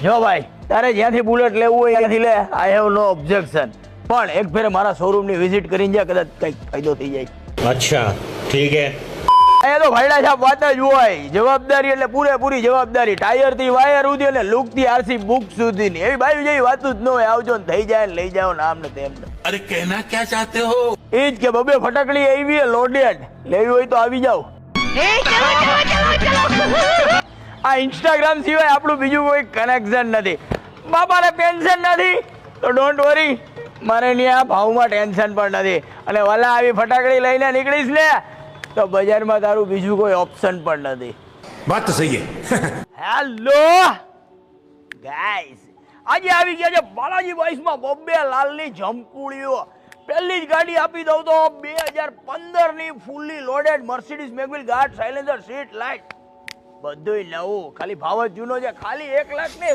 જો ભાઈ તારે જ્યાંથી બુલેટ લેવું હોય ત્યાંથી લે, આઈ હેવ નો ઓબ્જેક્શન, પણ એક ફેરે મારા શોરૂમની વિઝિટ કરીને જા, કદાચ કઈક ફાયદો થઈ જાય। अच्छा ठीक है। અહીંયા તો ભાઈડા સાહેબ વાત જ હોય, જવાબદારી એટલે પૂરેપૂરી જવાબદારી, ટાયર થી વાયર સુધી અને લુક થી આરસી બુક સુધીની, એવી ભાઈ જેવી વાત જ ન હોય, આવજો ને થઈ જાય ને લઈ જાઓ ને આમ ને તેમ ને। अरे कहना क्या चाहते हो? એ જ કે બબે ફટાકડી આવી લોડેડ, લેવી હોય તો આવી જાઓ। આ ઇન્સ્ટાગ્રામ સિવાય આપણું બીજું કોઈ કનેક્શન નથી, બાપાને પેન્શન નથી તો ડોન્ટ વરી, મારે ત્યાં આ ભાવમાં ટેન્શન પણ નથી, અને વાલા આવી ફટાકડી લઈને નીકળીશ ને તો બજારમાં તારું બીજું કોઈ ઓપ્શન પણ નથી। बात तो सही है। હેલો ગાઈસ, આજે આવી ગયા છે બાલાજી બોયસમાં બોમ્બે લાલની જમકુડીઓ। પહેલી જ ગાડી આપી દઉં તો 2015 ની fully loaded Mercedes મેગવિલ guard silencer seat light બધુંય નવું, ખાલી ભાવ જ જૂનો છે, ખાલી 1 લાખ ને